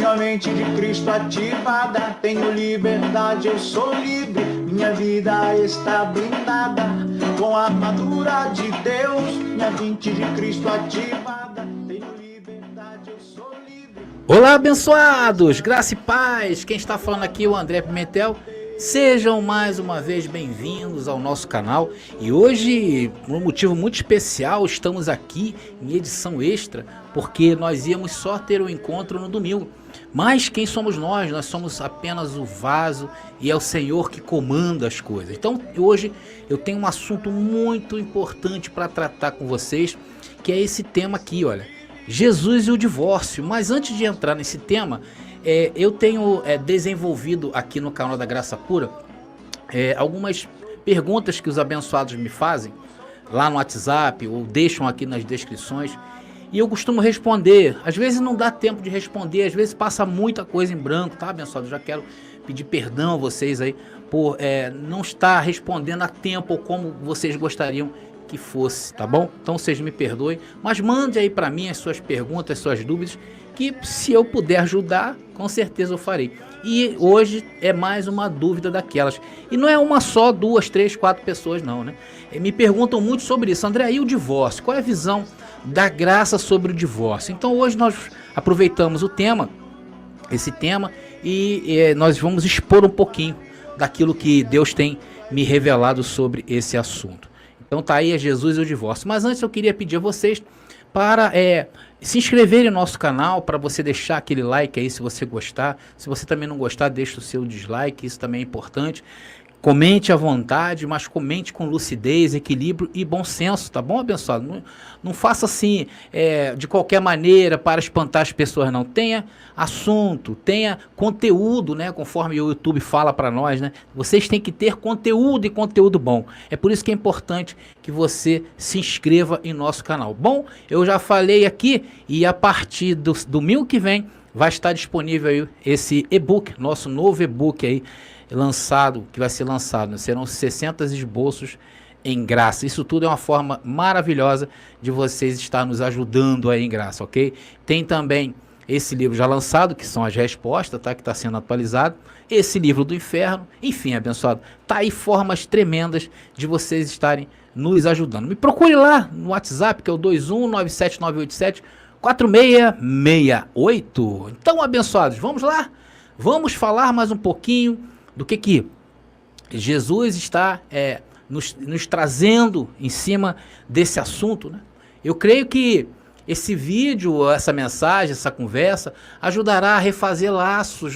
Tenho a mente de Cristo ativada, tenho liberdade, eu sou livre. Minha vida está blindada com a armadura de Deus. Minha mente de Cristo ativada, tenho liberdade, eu sou livre. Olá, abençoados, graça e paz. Quem está falando aqui é o André Pimentel. Sejam mais uma vez bem-vindos ao nosso canal. E hoje, por um motivo muito especial, estamos aqui em edição extra, porque nós íamos só ter o encontro no domingo. Mas quem somos nós? Nós somos apenas o vaso e é o Senhor que comanda as coisas. Então hoje eu tenho um assunto muito importante para tratar com vocês, que é esse tema aqui, olha, Jesus e o divórcio. Mas antes de entrar nesse tema, eu tenho desenvolvido aqui no canal da Graça Pura algumas perguntas que os abençoados me fazem lá no WhatsApp ou deixam aqui nas descrições. E eu costumo responder. Às vezes não dá tempo de responder, às vezes passa muita coisa em branco, tá, abençoado? Eu já quero pedir perdão a vocês aí por não estar respondendo a tempo ou como vocês gostariam que fosse, tá bom? Então vocês me perdoem, mas mande aí para mim as suas perguntas, as suas dúvidas, que se eu puder ajudar, com certeza eu farei. E hoje é mais uma dúvida daquelas. E não é uma só, 2, 3, 4 pessoas não, né? Me perguntam muito sobre isso. André, e o divórcio? Qual é a visão da graça sobre o divórcio? Então hoje nós aproveitamos esse tema, e nós vamos expor um pouquinho daquilo que Deus tem me revelado sobre esse assunto. Então tá aí, Jesus e o divórcio. Mas antes eu queria pedir a vocês para se inscreverem no nosso canal, para você deixar aquele like aí se você gostar. Se você também não gostar, deixa o seu dislike, isso também é importante. Comente à vontade, mas comente com lucidez, equilíbrio e bom senso, tá bom, abençoado? Não faça assim de qualquer maneira para espantar as pessoas, não. Tenha assunto, tenha conteúdo, né? Conforme o YouTube fala para nós, né? Vocês têm que ter conteúdo e conteúdo bom. É por isso que é importante que você se inscreva em nosso canal. Bom, eu já falei aqui e a partir do domingo que vem vai estar disponível aí esse e-book, nosso novo e-book aí, que vai ser lançado, né? Serão 60 esboços em graça. Isso tudo é uma forma maravilhosa de vocês estar nos ajudando aí em graça, ok? Tem também esse livro já lançado, que são as respostas, tá? Que está sendo atualizado. Esse livro do inferno, enfim, abençoado. Tá aí formas tremendas de vocês estarem nos ajudando. Me procure lá no WhatsApp, que é o 21979874668. Então, abençoados, vamos lá? Vamos falar mais um pouquinho do que Jesus está nos trazendo em cima desse assunto, né? Eu creio que esse vídeo, essa mensagem, essa conversa ajudará a refazer laços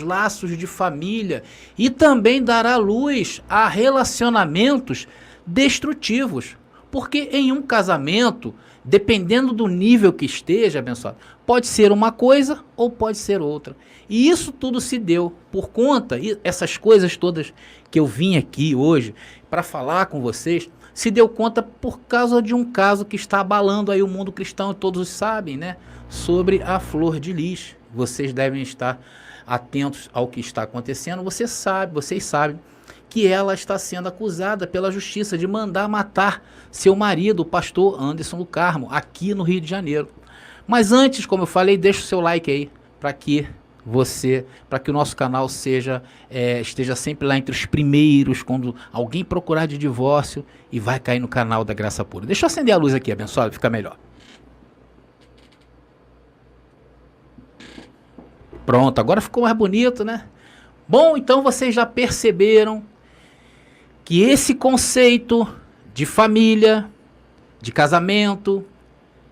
de família e também dará luz a relacionamentos destrutivos. Porque em um casamento, dependendo do nível que esteja, abençoado, pode ser uma coisa ou pode ser outra. E isso tudo se deu por conta, e essas coisas todas que eu vim aqui hoje para falar com vocês, se deu conta por causa de um caso que está abalando aí o mundo cristão, todos sabem, né? Sobre a Flor de Lis. Vocês devem estar atentos ao que está acontecendo. Vocês sabem que ela está sendo acusada pela justiça de mandar matar seu marido, o pastor Anderson do Carmo, aqui no Rio de Janeiro. Mas antes, como eu falei, deixa o seu like aí, para que o nosso canal esteja sempre lá entre os primeiros, quando alguém procurar de divórcio, e vai cair no canal da Graça Pura. Deixa eu acender a luz aqui, abençoado, fica melhor. Pronto, agora ficou mais bonito, né? Bom, então vocês já perceberam que esse conceito de família, de casamento,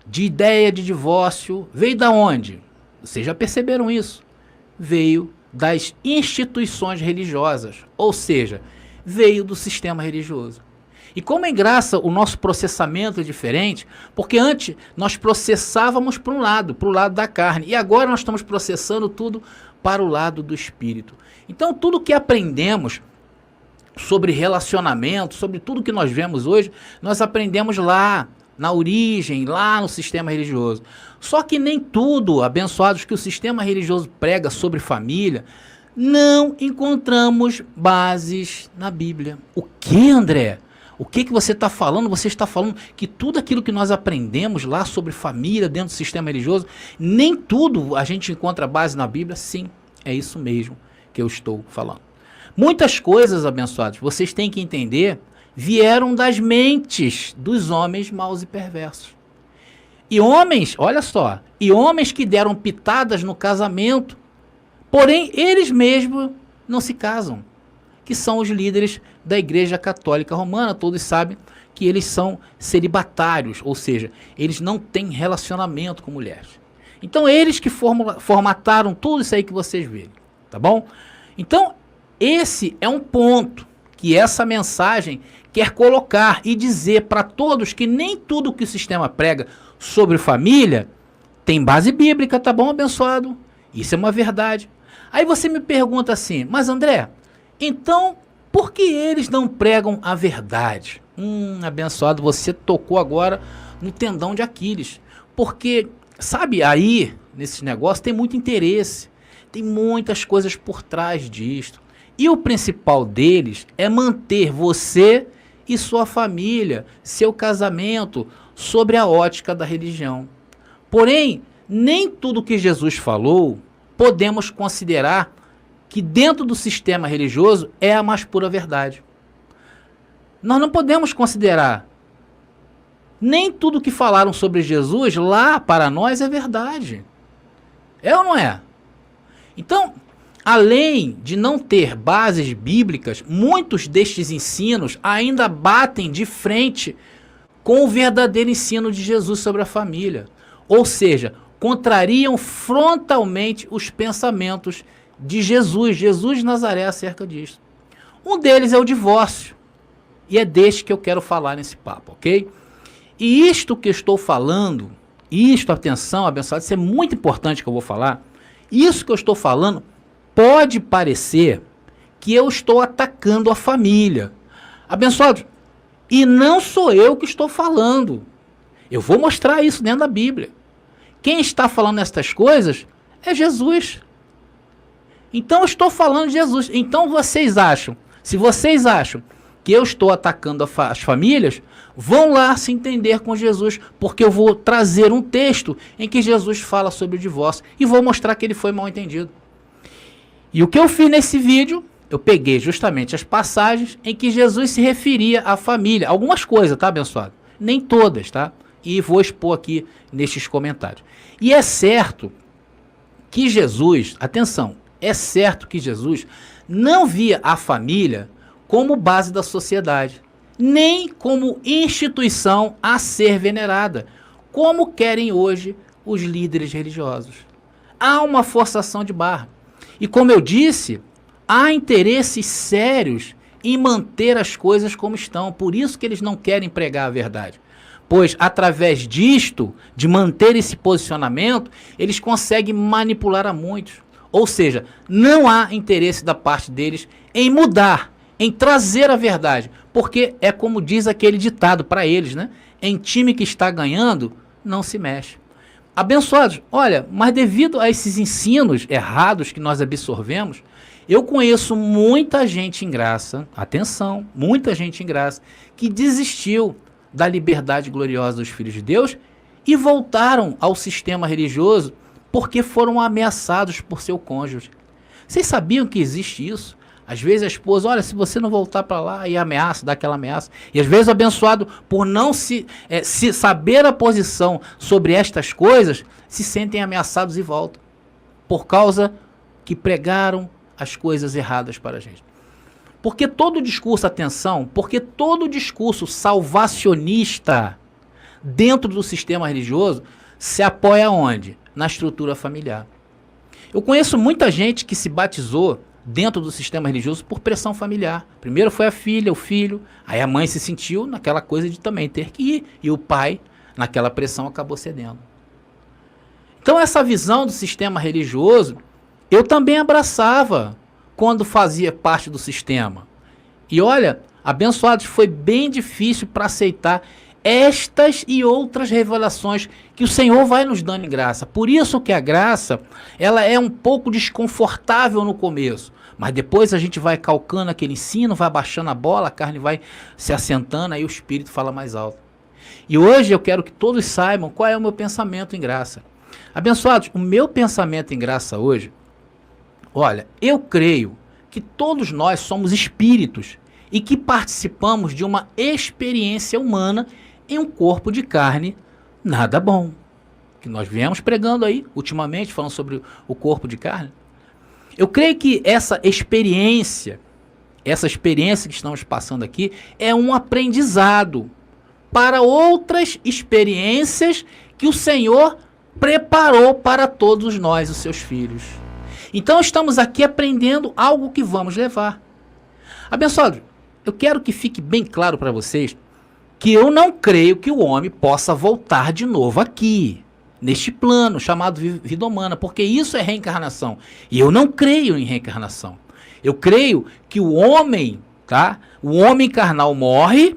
de ideia de divórcio, veio da onde? Vocês já perceberam isso? Veio das instituições religiosas, ou seja, veio do sistema religioso. E como em graça o nosso processamento é diferente, porque antes nós processávamos para o lado da carne, e agora nós estamos processando tudo para o lado do espírito. Então tudo que aprendemos sobre relacionamento, sobre tudo que nós vemos hoje, nós aprendemos lá, na origem, lá no sistema religioso. Só que nem tudo, abençoados, que o sistema religioso prega sobre família, não encontramos bases na Bíblia. O que, André? O que você está falando? Você está falando que tudo aquilo que nós aprendemos lá sobre família dentro do sistema religioso, nem tudo a gente encontra base na Bíblia? Sim, é isso mesmo que eu estou falando. Muitas coisas, abençoados, vocês têm que entender, vieram das mentes dos homens maus e perversos. E homens, olha só, e homens que deram pitadas no casamento, porém eles mesmos não se casam, que são os líderes da Igreja Católica Romana. Todos sabem que eles são celibatários, ou seja, eles não têm relacionamento com mulheres. Então eles que formataram tudo isso aí que vocês viram, tá bom? Então esse é um ponto que essa mensagem quer colocar e dizer para todos que nem tudo que o sistema prega sobre família tem base bíblica, tá bom, abençoado? Isso é uma verdade. Aí você me pergunta assim, mas André, então por que eles não pregam a verdade? Abençoado, você tocou agora no tendão de Aquiles. Porque, sabe, aí, nesses negócios, tem muito interesse. Tem muitas coisas por trás disto. E o principal deles é manter você e sua família, seu casamento, sobre a ótica da religião. Porém, nem tudo que Jesus falou podemos considerar que dentro do sistema religioso é a mais pura verdade. Nós não podemos considerar. Nem tudo que falaram sobre Jesus lá para nós é verdade. É ou não é? Então, além de não ter bases bíblicas, muitos destes ensinos ainda batem de frente com o verdadeiro ensino de Jesus sobre a família. Ou seja, contrariam frontalmente os pensamentos de Jesus de Nazaré acerca disso. Um deles é o divórcio. E é deste que eu quero falar nesse papo, ok? E isto que eu estou falando, atenção, abençoado, isso é muito importante que eu vou falar. Isso que eu estou falando pode parecer que eu estou atacando a família. Abençoado, e não sou eu que estou falando. Eu vou mostrar isso dentro da Bíblia. Quem está falando estas coisas é Jesus. Então eu estou falando de Jesus. Então vocês acham, se vocês acham que eu estou atacando as famílias, vão lá se entender com Jesus, porque eu vou trazer um texto em que Jesus fala sobre o divórcio e vou mostrar que ele foi mal entendido. E o que eu fiz nesse vídeo, eu peguei justamente as passagens em que Jesus se referia à família. Algumas coisas, tá, abençoado? Nem todas, tá? E vou expor aqui nestes comentários. E é certo que Jesus, atenção, é certo que Jesus não via a família como base da sociedade, nem como instituição a ser venerada, como querem hoje os líderes religiosos. Há uma forçação de barra. E como eu disse, há interesses sérios em manter as coisas como estão. Por isso que eles não querem pregar a verdade. Pois, através disto, de manter esse posicionamento, eles conseguem manipular a muitos. Ou seja, não há interesse da parte deles em mudar, em trazer a verdade. Porque é como diz aquele ditado para eles, né? Em time que está ganhando, não se mexe. Abençoados, olha, mas devido a esses ensinos errados que nós absorvemos, eu conheço muita gente em graça, atenção, muita gente em graça, que desistiu da liberdade gloriosa dos filhos de Deus e voltaram ao sistema religioso porque foram ameaçados por seu cônjuge. Vocês sabiam que existe isso? Às vezes a esposa, olha, se você não voltar para lá, e ameaça, dá aquela ameaça. E às vezes o abençoado, por não se saber a posição sobre estas coisas, se sentem ameaçados e voltam. Por causa que pregaram as coisas erradas para a gente. Porque todo discurso, atenção, porque todo discurso salvacionista dentro do sistema religioso se apoia onde? Na estrutura familiar. Eu conheço muita gente que se batizou dentro do sistema religioso por pressão familiar. Primeiro foi a filha, o filho, aí a mãe se sentiu naquela coisa de também ter que ir, e o pai, naquela pressão, acabou cedendo. Então essa visão do sistema religioso, eu também abraçava quando fazia parte do sistema. E olha, abençoados, foi bem difícil para aceitar estas e outras revelações que o Senhor vai nos dando em graça. Por isso que a graça, ela é um pouco desconfortável no começo, Mas depois a gente vai calcando aquele ensino, vai baixando a bola, a carne vai se assentando, aí o espírito fala mais alto. E hoje eu quero que todos saibam qual é o meu pensamento em graça. Abençoados, o meu pensamento em graça hoje, olha, eu creio que todos nós somos espíritos e que participamos de uma experiência humana em um corpo de carne nada bom. Que nós viemos pregando aí, ultimamente, falando sobre o corpo de carne. Eu creio que essa experiência que estamos passando aqui, é um aprendizado para outras experiências que o Senhor preparou para todos nós, os seus filhos. Então estamos aqui aprendendo algo que vamos levar. Abençoado, eu quero que fique bem claro para vocês que eu não creio que o homem possa voltar de novo aqui, neste plano chamado vida humana, porque isso é reencarnação. E eu não creio em reencarnação. Eu creio que o homem, tá? O homem carnal morre,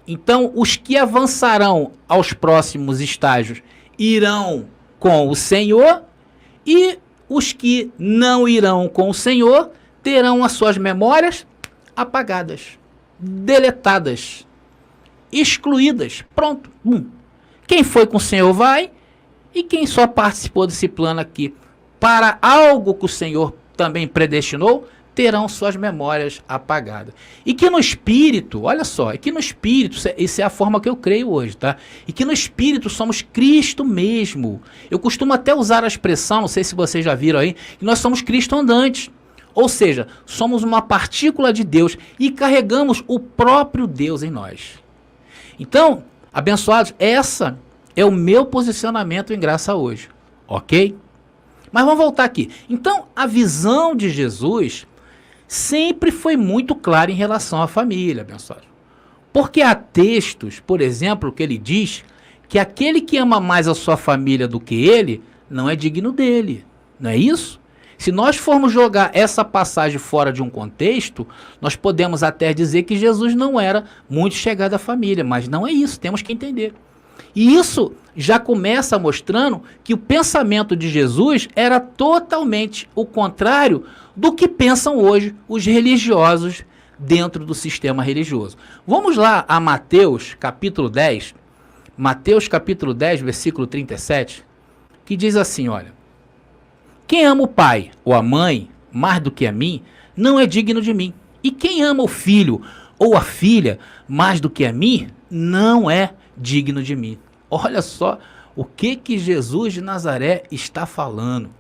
então os que avançarão aos próximos estágios irão com o Senhor, e os que não irão com o Senhor terão as suas memórias apagadas, deletadas, excluídas. Pronto. Quem foi com o Senhor vai, e quem só participou desse plano aqui para algo que o Senhor também predestinou, terão suas memórias apagadas. E que no espírito, olha só, e que no espírito, essa é a forma que eu creio hoje, tá? E que no espírito somos Cristo mesmo. Eu costumo até usar a expressão, não sei se vocês já viram aí, que nós somos Cristo andantes. Ou seja, somos uma partícula de Deus e carregamos o próprio Deus em nós. Então, abençoados, essa é o meu posicionamento em graça hoje, ok? Mas vamos voltar aqui. Então, a visão de Jesus sempre foi muito clara em relação à família, abençoado. Porque há textos, por exemplo, que ele diz que aquele que ama mais a sua família do que ele, não é digno dele. Não é isso? Se nós formos jogar essa passagem fora de um contexto, nós podemos até dizer que Jesus não era muito chegado à família, mas não é isso, temos que entender. E isso já começa mostrando que o pensamento de Jesus era totalmente o contrário do que pensam hoje os religiosos dentro do sistema religioso. Vamos lá a Mateus capítulo 10, Mateus capítulo 10, versículo 37, que diz assim, olha: quem ama o pai ou a mãe mais do que a mim, não é digno de mim. E quem ama o filho ou a filha mais do que a mim, não é digno de mim. Olha só o que Jesus de Nazaré está falando.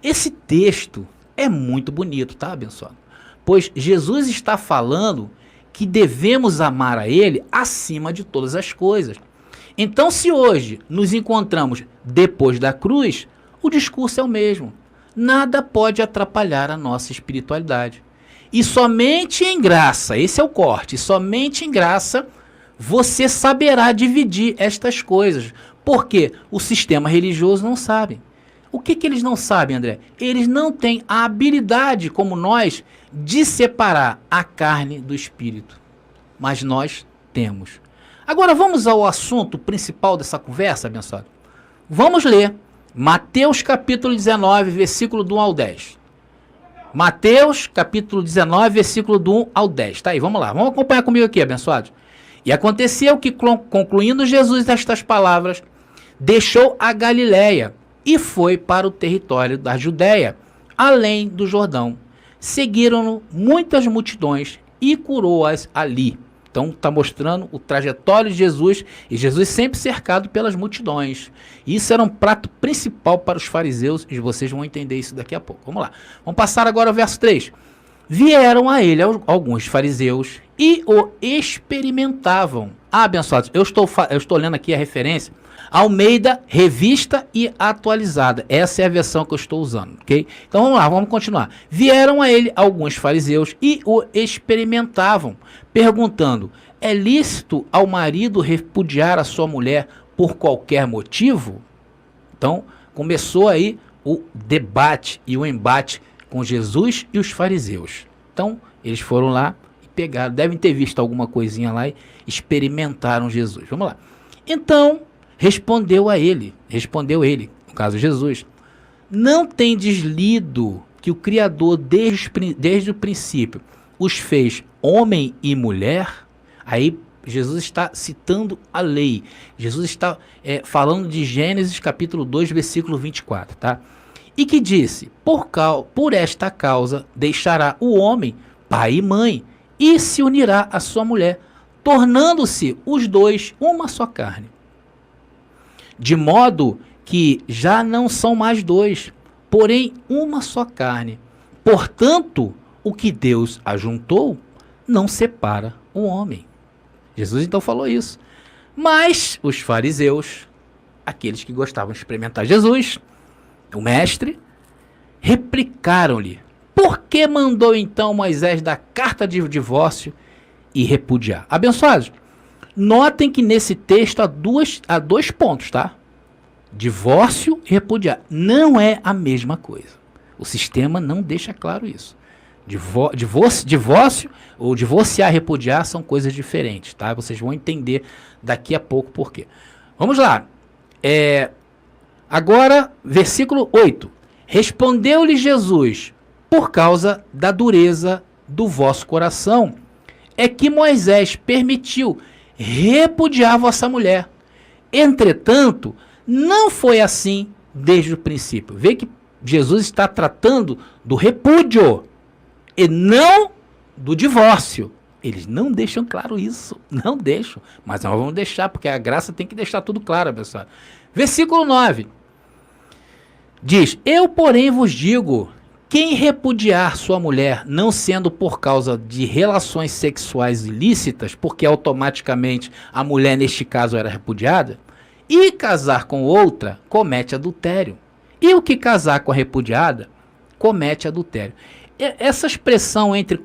Esse texto é muito bonito, tá, abençoado? Pois Jesus está falando que devemos amar a Ele acima de todas as coisas. Então, se hoje nos encontramos depois da cruz, o discurso é o mesmo. Nada pode atrapalhar a nossa espiritualidade. E somente em graça, esse é o corte, somente em graça você saberá dividir estas coisas. Porque o sistema religioso não sabe. O que eles não sabem, André? Eles não têm a habilidade, como nós, de separar a carne do espírito. Mas nós temos. Agora vamos ao assunto principal dessa conversa, abençoado. Vamos ler Mateus capítulo 19, versículo do 1 ao 10. Mateus capítulo 19, versículo do 1 ao 10. Tá aí, vamos lá. Vamos acompanhar comigo aqui, abençoados. E aconteceu que, concluindo Jesus estas palavras, deixou a Galiléia e foi para o território da Judéia, além do Jordão. Seguiram-no muitas multidões e curou-as ali. Então está mostrando o trajetório de Jesus, e Jesus sempre cercado pelas multidões. Isso era um prato principal para os fariseus, e vocês vão entender isso daqui a pouco. Vamos lá. Vamos passar agora ao verso 3. Vieram a ele alguns fariseus e o experimentavam. Ah, abençoados, eu estou lendo aqui a referência Almeida, revista e atualizada. Essa é a versão que eu estou usando, ok? Então vamos lá, vamos continuar. Vieram a ele alguns fariseus e o experimentavam, perguntando: é lícito ao marido repudiar a sua mulher por qualquer motivo? Então começou aí o debate e o embate com Jesus e os fariseus. Então eles foram lá e pegaram, devem ter visto alguma coisinha lá e experimentaram Jesus. Vamos lá. Então respondeu ele, no caso Jesus: não tendes lido que o Criador, desde o princípio, os fez homem e mulher, aí Jesus está citando a lei. Jesus está falando de Gênesis capítulo 2, versículo 24, tá? E que disse, por esta causa deixará o homem pai e mãe, e se unirá à sua mulher, tornando-se os dois uma só carne. De modo que já não são mais dois, porém uma só carne. Portanto, o que Deus ajuntou, não separa o homem. Jesus então falou isso. Mas os fariseus, aqueles que gostavam de experimentar Jesus, o mestre, replicaram-lhe: por que mandou então Moisés dar carta de divórcio e repudiar? Abençoados, notem que nesse texto há dois pontos, tá? Divórcio e repudiar. Não é a mesma coisa. O sistema não deixa claro isso. Divórcio ou divorciar e repudiar são coisas diferentes, tá? Vocês vão entender daqui a pouco por quê. Vamos lá. Agora, versículo 8. Respondeu-lhe Jesus: por causa da dureza do vosso coração, é que Moisés permitiu repudiar vossa mulher. Entretanto, não foi assim desde o princípio. Vê que Jesus está tratando do repúdio e não do divórcio. Eles não deixam claro isso. Não deixam. Mas nós vamos deixar, porque a graça tem que deixar tudo claro, pessoal. Versículo 9. Diz: eu, porém, vos digo, quem repudiar sua mulher, não sendo por causa de relações sexuais ilícitas, porque automaticamente a mulher, neste caso, era repudiada, e casar com outra, comete adultério. E o que casar com a repudiada, comete adultério. Essa expressão entre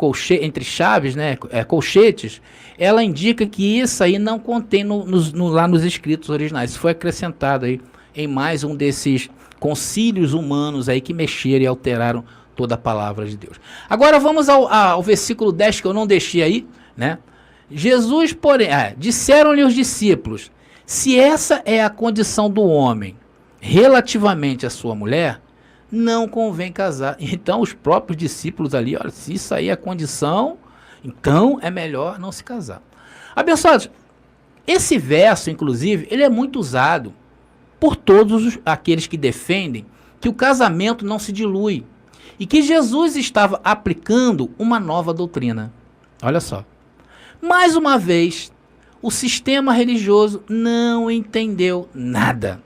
chaves, né, colchetes, ela indica que isso aí não contém lá nos escritos originais. Isso foi acrescentado aí em mais um desses concílios humanos aí que mexeram e alteraram toda a palavra de Deus. Agora vamos ao versículo 10, que eu não deixei aí, né? Jesus, porém, disseram-lhe os discípulos: se essa é a condição do homem relativamente à sua mulher, não convém casar. Então os próprios discípulos ali, olha, se isso aí é a condição, então é melhor não se casar. Abençoados, esse verso, inclusive, ele é muito usado por todos aqueles que defendem que o casamento não se dilui e que Jesus estava aplicando uma nova doutrina. Olha só. Mais uma vez, o sistema religioso não entendeu nada.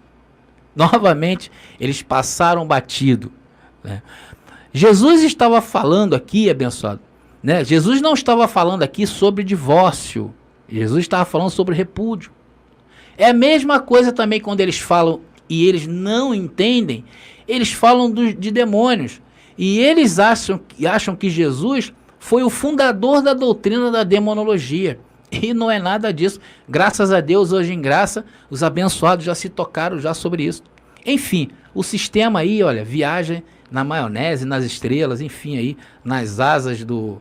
Novamente, eles passaram batido, né? Jesus estava falando aqui, abençoado, né? Jesus não estava falando aqui sobre divórcio. Jesus estava falando sobre repúdio. É a mesma coisa também quando eles falam e eles não entendem, eles falam de demônios. E eles acham que Jesus foi o fundador da doutrina da demonologia. E não é nada disso. Graças a Deus, hoje em graça, os abençoados já se tocaram já sobre isso. Enfim, o sistema aí, olha, viaja na maionese, nas estrelas, enfim, aí, nas asas do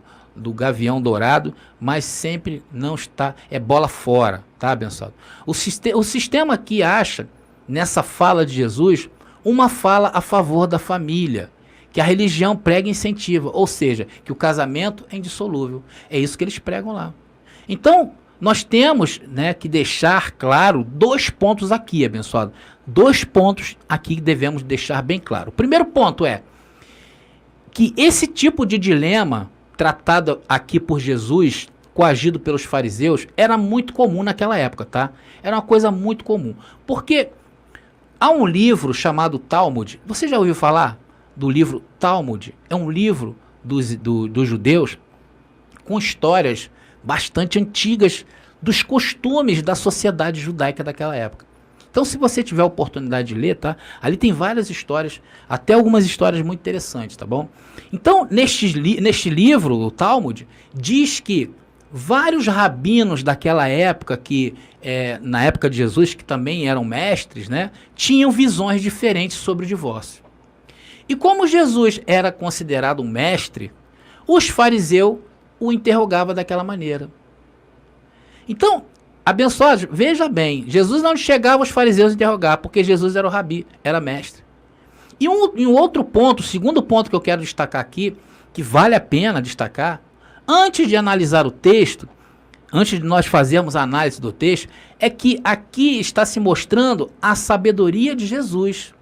gavião dourado, mas sempre não está, é bola fora, tá, abençoado? O sistema aqui acha, nessa fala de Jesus, uma fala a favor da família, que a religião prega e incentiva, ou seja, que o casamento é indissolúvel. É isso que eles pregam lá. Então, nós temos, né, que deixar claro dois pontos aqui, abençoado. Dois pontos aqui que devemos deixar bem claro. O primeiro ponto é que esse tipo de dilema tratado aqui por Jesus, coagido pelos fariseus, era muito comum naquela época, tá? Era uma coisa muito comum. Porque há um livro chamado Talmud. Você já ouviu falar do livro Talmud? É um livro dos judeus com histórias bastante antigas dos costumes da sociedade judaica daquela época. Então, se você tiver a oportunidade de ler, tá? Ali tem várias histórias, até algumas histórias muito interessantes, tá bom? Então, neste livro, o Talmud, diz que vários rabinos daquela época, que na época de Jesus, que também eram mestres, né? Tinham visões diferentes sobre o divórcio. E como Jesus era considerado um mestre, os fariseus o interrogavam daquela maneira. Então, abençoados, veja bem, Jesus não chegava aos fariseus interrogar, porque Jesus era o rabi, era mestre. E um outro ponto, o segundo ponto que eu quero destacar aqui, que vale a pena destacar, antes de analisar o texto, antes de nós fazermos a análise do texto, é que aqui está se mostrando a sabedoria de Jesus,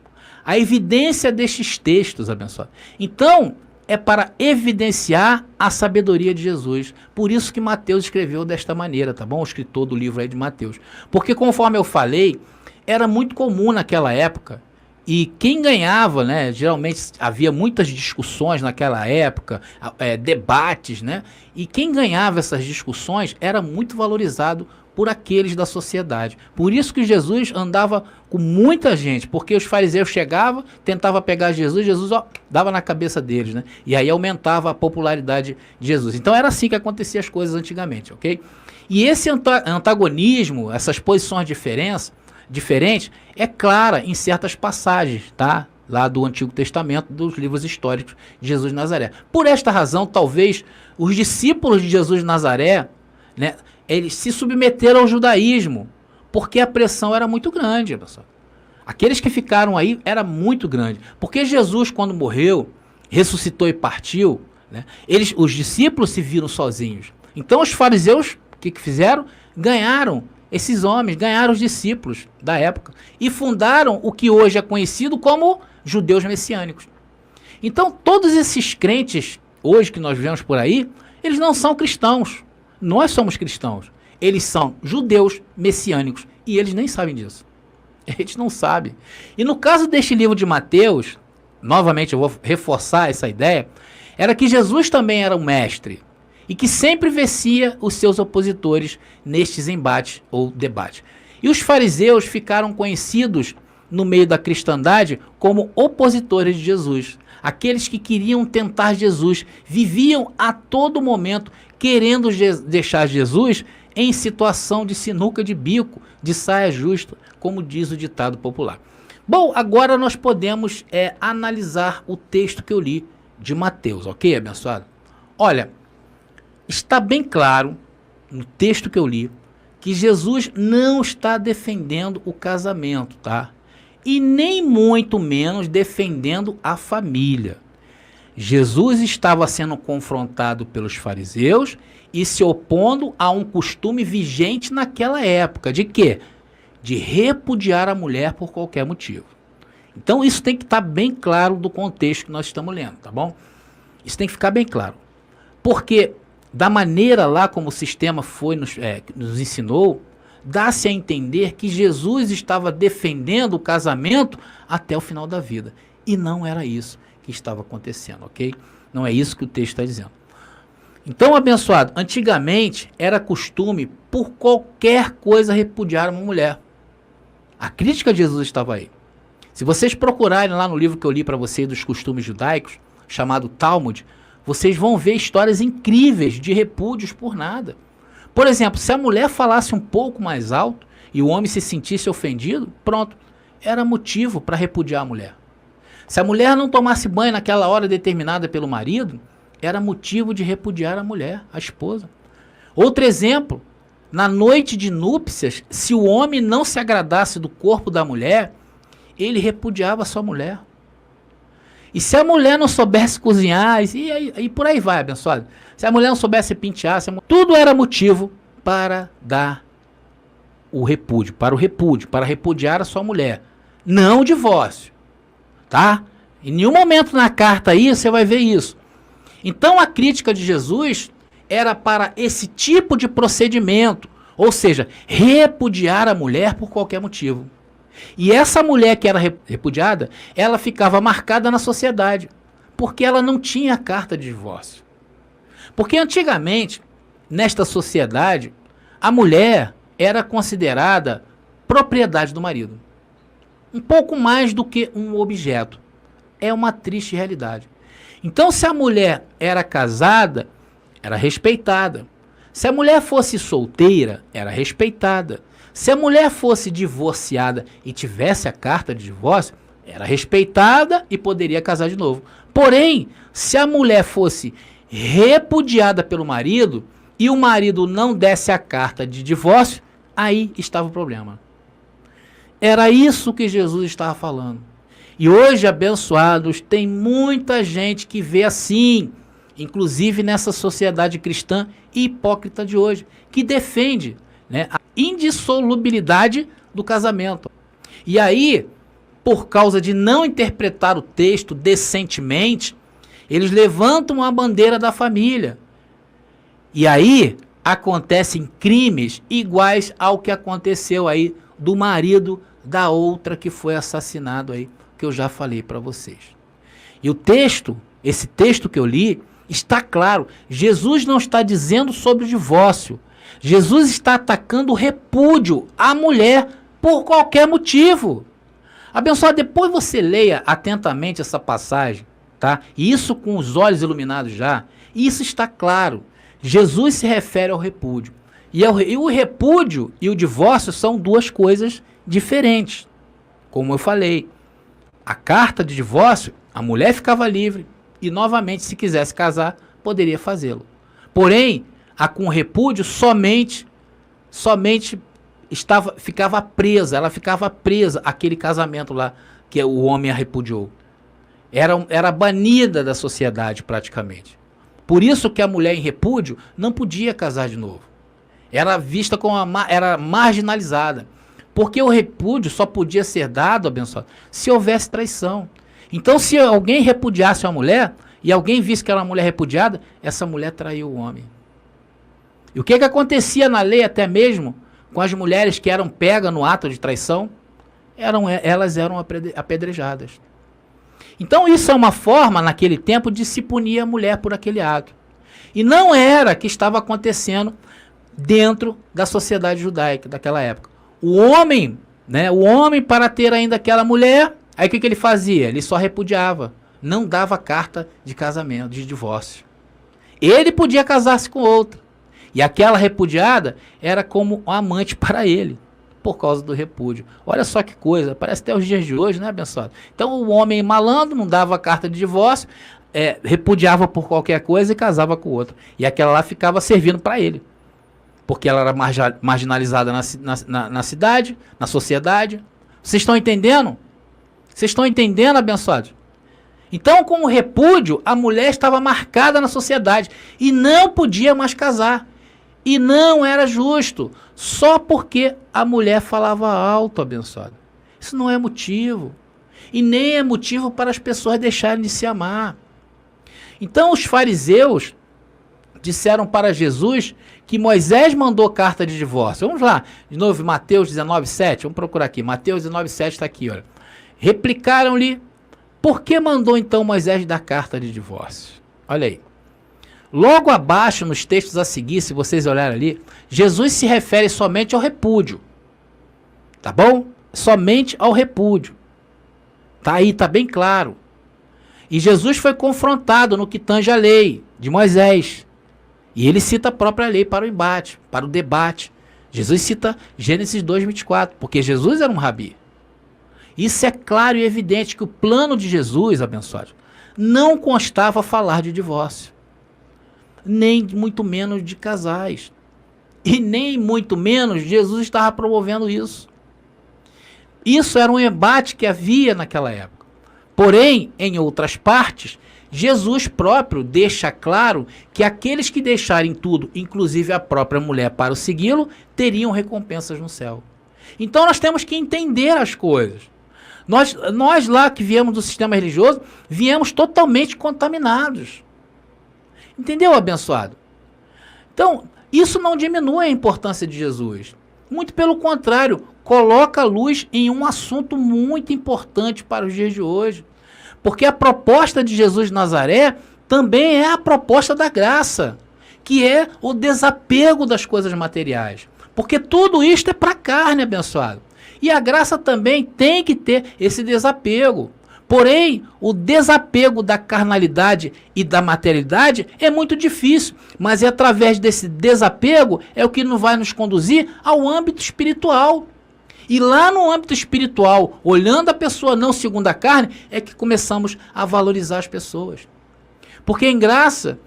a evidência destes textos, abençoado. Então, é para evidenciar a sabedoria de Jesus. Por isso que Mateus escreveu desta maneira, tá bom? O escritor do livro aí de Mateus. Porque, conforme eu falei, era muito comum naquela época, e quem ganhava, né, geralmente havia muitas discussões naquela época, debates, né, e quem ganhava essas discussões era muito valorizado por aqueles da sociedade. Por isso que Jesus andava com muita gente, porque os fariseus chegavam, tentavam pegar Jesus, Jesus dava na cabeça deles, né, e aí aumentava a popularidade de Jesus. Então era assim que acontecia as coisas antigamente, ok? E esse antagonismo, essas posições diferentes, é clara em certas passagens, tá? Lá do Antigo Testamento, dos livros históricos de Jesus de Nazaré. Por esta razão, talvez os discípulos de Jesus de Nazaré, né, eles se submeteram ao judaísmo, porque a pressão era muito grande, pessoal. Aqueles que ficaram aí era muito grande, porque Jesus, quando morreu, ressuscitou e partiu, né, os discípulos se viram sozinhos. Então os fariseus, o que fizeram? Ganharam esses homens, ganharam os discípulos da época e fundaram o que hoje é conhecido como judeus messiânicos. Então, todos esses crentes, hoje que nós vemos por aí, eles não são cristãos. Nós somos cristãos. Eles são judeus messiânicos e eles nem sabem disso. Eles não sabem. E no caso deste livro de Mateus, novamente eu vou reforçar essa ideia, era que Jesus também era um mestre e que sempre vencia os seus opositores nestes embates ou debates. E os fariseus ficaram conhecidos no meio da cristandade como opositores de Jesus. Aqueles que queriam tentar Jesus, viviam a todo momento querendo deixar Jesus em situação de sinuca de bico, de saia justa, como diz o ditado popular. Bom, agora nós podemos analisar o texto que eu li de Mateus, ok, abençoado? Olha, está bem claro, no texto que eu li, que Jesus não está defendendo o casamento, tá? E nem muito menos defendendo a família. Jesus estava sendo confrontado pelos fariseus e se opondo a um costume vigente naquela época. De quê? De repudiar a mulher por qualquer motivo. Então isso tem que estar bem claro do contexto que nós estamos lendo, tá bom? Isso tem que ficar bem claro. Porque da maneira lá como o sistema nos ensinou, dá-se a entender que Jesus estava defendendo o casamento até o final da vida. E não era isso que estava acontecendo, ok? Não é isso que o texto está dizendo. Então, abençoado, antigamente era costume por qualquer coisa repudiar uma mulher. A crítica de Jesus estava aí. Se vocês procurarem lá no livro que eu li para vocês dos costumes judaicos, chamado Talmud, vocês vão ver histórias incríveis de repúdios por nada. Por exemplo, se a mulher falasse um pouco mais alto e o homem se sentisse ofendido, pronto, era motivo para repudiar a mulher. Se a mulher não tomasse banho naquela hora determinada pelo marido, era motivo de repudiar a mulher, a esposa. Outro exemplo, na noite de núpcias, se o homem não se agradasse do corpo da mulher, ele repudiava a sua mulher. E se a mulher não soubesse cozinhar, e por aí vai, abençoado. Se a mulher não soubesse pentear, tudo era motivo para dar o repúdio, para repudiar a sua mulher. Não o divórcio, tá? Em nenhum momento na carta aí você vai ver isso. Então a crítica de Jesus era para esse tipo de procedimento, ou seja, repudiar a mulher por qualquer motivo. E essa mulher que era repudiada, ela ficava marcada na sociedade, porque ela não tinha carta de divórcio. Porque antigamente, nesta sociedade, a mulher era considerada propriedade do marido. Um pouco mais do que um objeto. É uma triste realidade. Então, se a mulher era casada, era respeitada. Se a mulher fosse solteira, era respeitada. Se a mulher fosse divorciada e tivesse a carta de divórcio, era respeitada e poderia casar de novo. Porém, se a mulher fosse repudiada pelo marido e o marido não desse a carta de divórcio, aí estava o problema. Era isso que Jesus estava falando. E hoje, abençoados, tem muita gente que vê assim, inclusive nessa sociedade cristã e hipócrita de hoje, que defende, né, a indissolubilidade do casamento. E aí, por causa de não interpretar o texto decentemente, eles levantam a bandeira da família. E aí acontecem crimes iguais ao que aconteceu aí do marido da outra que foi assassinado aí, que eu já falei para vocês. E o texto, esse texto que eu li, está claro. Jesus não está dizendo sobre o divórcio. Jesus está atacando o repúdio à mulher por qualquer motivo. Abençoado, depois você leia atentamente essa passagem, tá? E isso com os olhos iluminados já, isso está claro. Jesus se refere ao repúdio. E o repúdio e o divórcio são duas coisas diferentes. Como eu falei, a carta de divórcio, a mulher ficava livre e novamente, se quisesse casar, poderia fazê-lo. Porém, com repúdio, somente ficava presa, ela ficava presa àquele casamento lá que o homem a repudiou. Era banida da sociedade praticamente. Por isso que a mulher em repúdio não podia casar de novo. Era vista como era marginalizada. Porque o repúdio só podia ser dado, abençoado, se houvesse traição. Então, se alguém repudiasse uma mulher e alguém visse que era uma mulher repudiada, essa mulher traiu o homem. E o que acontecia na lei até mesmo com as mulheres que eram pegas no ato de traição? Elas eram apedrejadas. Então isso é uma forma, naquele tempo, de se punir a mulher por aquele ato. E não era que estava acontecendo dentro da sociedade judaica daquela época. O homem, né, para ter ainda aquela mulher, aí o que ele fazia? Ele só repudiava, não dava carta de casamento, de divórcio. Ele podia casar-se com outra. E aquela repudiada era como um amante para ele, por causa do repúdio. Olha só que coisa, parece até os dias de hoje, né, abençoado? Então o homem malandro não dava carta de divórcio, repudiava por qualquer coisa e casava com outra. E aquela lá ficava servindo para ele. Porque ela era marginalizada na cidade, na sociedade. Vocês estão entendendo? Vocês estão entendendo, abençoados? Então, com o repúdio, a mulher estava marcada na sociedade e não podia mais casar. E não era justo, só porque a mulher falava alto, abençoado. Isso não é motivo. E nem é motivo para as pessoas deixarem de se amar. Então, os fariseus disseram para Jesus que Moisés mandou carta de divórcio. Vamos lá, de novo, Mateus 19:7. Vamos procurar aqui. Mateus 19:7 está aqui, olha. Replicaram-lhe: por que mandou então Moisés dar carta de divórcio? Olha aí. Logo abaixo, nos textos a seguir, se vocês olharem ali, Jesus se refere somente ao repúdio. Tá bom? Somente ao repúdio. Tá aí, tá bem claro. E Jesus foi confrontado no que tange a lei de Moisés. E ele cita a própria lei para o embate, para o debate. Jesus cita Gênesis 2:24, porque Jesus era um rabi. Isso é claro e evidente que o plano de Jesus, abençoado, não constava falar de divórcio. Nem muito menos de casais. E nem muito menos Jesus estava promovendo isso. Isso era um embate que havia naquela época. Porém, em outras partes, Jesus próprio deixa claro que aqueles que deixarem tudo, inclusive a própria mulher, para o segui-lo, teriam recompensas no céu. Então nós temos que entender as coisas. Nós lá que viemos do sistema religioso, viemos totalmente contaminados. Entendeu, abençoado? Então, isso não diminui a importância de Jesus. Muito pelo contrário, coloca a luz em um assunto muito importante para os dias de hoje. Porque a proposta de Jesus de Nazaré também é a proposta da graça, que é o desapego das coisas materiais. Porque tudo isto é para a carne, abençoado. E a graça também tem que ter esse desapego. Porém, o desapego da carnalidade e da materialidade é muito difícil, mas é através desse desapego é o que vai nos conduzir ao âmbito espiritual. E lá no âmbito espiritual, olhando a pessoa não segundo a carne, é que começamos a valorizar as pessoas. Porque em graça,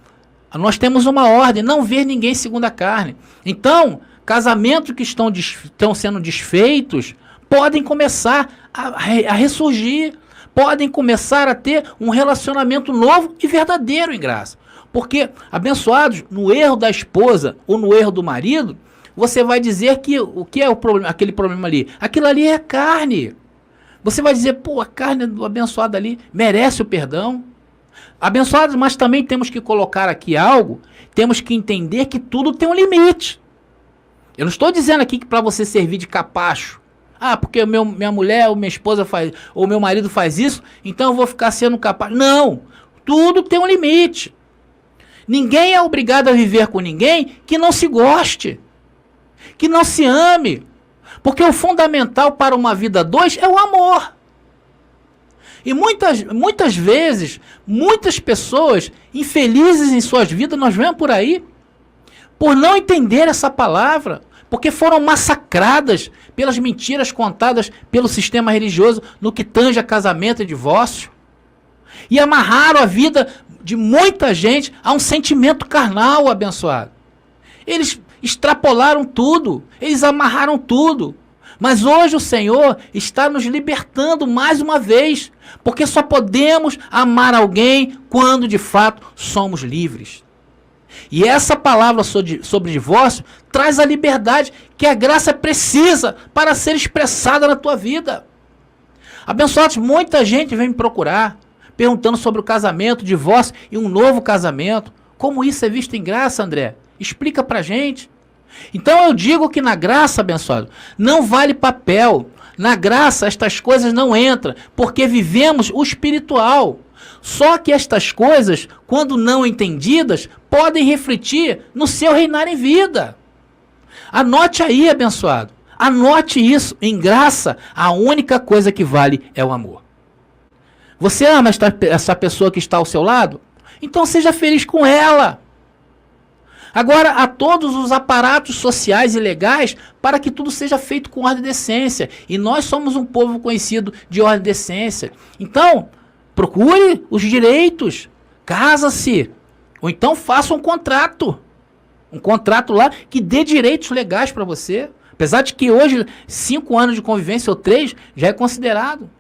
nós temos uma ordem, não ver ninguém segundo a carne. Então, casamentos que estão sendo desfeitos podem começar a ressurgir. podem começar a ter um relacionamento novo e verdadeiro em graça. Porque, abençoados, no erro da esposa ou no erro do marido, você vai dizer que o que é o problema, aquele problema ali? Aquilo ali é carne. Você vai dizer, pô, a carne do abençoado ali merece o perdão. Abençoados, mas também temos que colocar aqui algo, temos que entender que tudo tem um limite. Eu não estou dizendo aqui que para você servir de capacho. Ah, porque minha mulher ou minha esposa faz, ou meu marido faz isso, então eu vou ficar sendo capacho. Não, tudo tem um limite. Ninguém é obrigado a viver com ninguém que não se goste, que não se ame. Porque o fundamental para uma vida a dois é o amor. E muitas vezes, muitas pessoas infelizes em suas vidas, nós vemos por aí, por não entender essa palavra, porque foram massacradas pelas mentiras contadas pelo sistema religioso no que tange a casamento e divórcio. E amarraram a vida de muita gente a um sentimento carnal, abençoado. Eles extrapolaram tudo, eles amarraram tudo. Mas hoje o Senhor está nos libertando mais uma vez, porque só podemos amar alguém quando de fato somos livres. E essa palavra sobre divórcio traz a liberdade que a graça precisa para ser expressada na tua vida. Abençoados, muita gente vem me procurar, perguntando sobre o casamento, divórcio e um novo casamento. Como isso é visto em graça, André? Explica pra gente. Então eu digo que na graça, abençoado, não vale papel. Na graça estas coisas não entram, porque vivemos o espiritual. Só que estas coisas, quando não entendidas, podem refletir no seu reinar em vida. Anote aí, abençoado. Anote isso. Em graça, a única coisa que vale é o amor. Você ama essa pessoa que está ao seu lado? Então seja feliz com ela. Agora, há todos os aparatos sociais e legais para que tudo seja feito com ordem e decência. E nós somos um povo conhecido de ordem e decência. Então, procure os direitos, casa-se, ou então faça um contrato. Um contrato lá que dê direitos legais para você. Apesar de que hoje, 5 anos de convivência ou 3 já é considerado.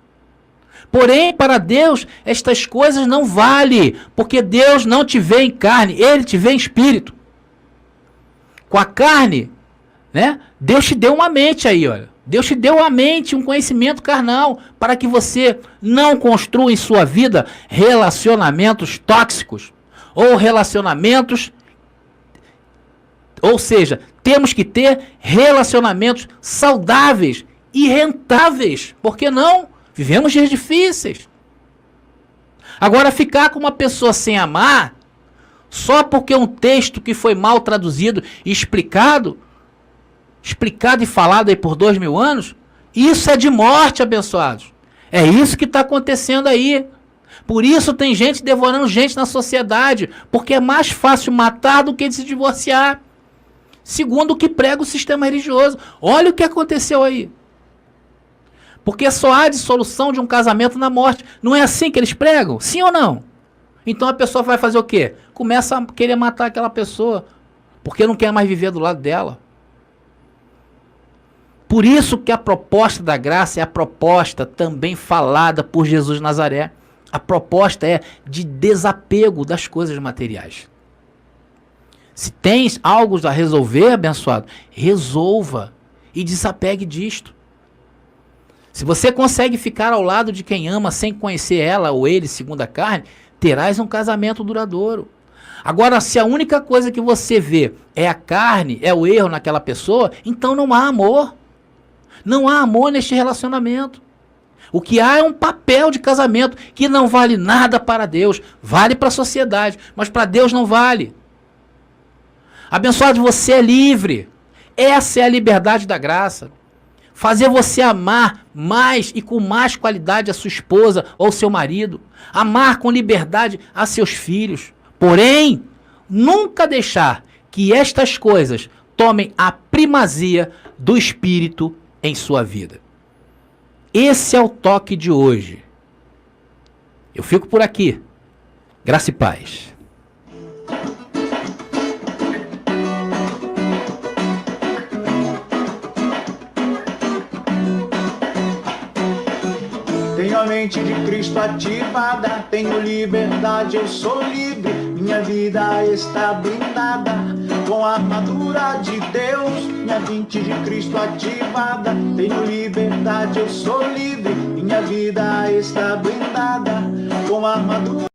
Porém, para Deus, estas coisas não valem, porque Deus não te vê em carne, Ele te vê em espírito. Com a carne, né? Deus te deu uma mente aí, olha. Deus te deu uma mente, um conhecimento carnal, para que você não construa em sua vida relacionamentos tóxicos, ou relacionamentos, ou seja, temos que ter relacionamentos saudáveis e rentáveis, porque não? Vivemos dias difíceis. Agora, ficar com uma pessoa sem amar, só porque um texto que foi mal traduzido e explicado e falado aí por 2000 anos, isso é de morte, abençoados. É isso que está acontecendo aí. Por isso tem gente devorando gente na sociedade, porque é mais fácil matar do que se divorciar. Segundo o que prega o sistema religioso. Olha o que aconteceu aí. Porque só há dissolução de um casamento na morte. Não é assim que eles pregam? Sim ou não? Então a pessoa vai fazer o quê? Começa a querer matar aquela pessoa, porque não quer mais viver do lado dela. Por isso que a proposta da graça é a proposta também falada por Jesus de Nazaré. A proposta é de desapego das coisas materiais. Se tens algo a resolver, abençoado, resolva e desapegue disto. Se você consegue ficar ao lado de quem ama sem conhecer ela ou ele segundo a carne, terás um casamento duradouro. Agora, se a única coisa que você vê é a carne, é o erro naquela pessoa, então não há amor. Não há amor neste relacionamento. O que há é um papel de casamento que não vale nada para Deus. Vale para a sociedade, mas para Deus não vale. Abençoado, você é livre. Essa é a liberdade da graça. Fazer você amar mais e com mais qualidade a sua esposa ou seu marido. Amar com liberdade a seus filhos. Porém, nunca deixar que estas coisas tomem a primazia do Espírito em sua vida. Esse é o toque de hoje. Eu fico por aqui. Graça e paz. Tenho a mente mente de Cristo ativada, tenho liberdade, eu sou livre, minha vida está blindada com a armadura de Deus, minha mente de Cristo ativada, tenho liberdade, eu sou livre, minha vida está blindada com a armadura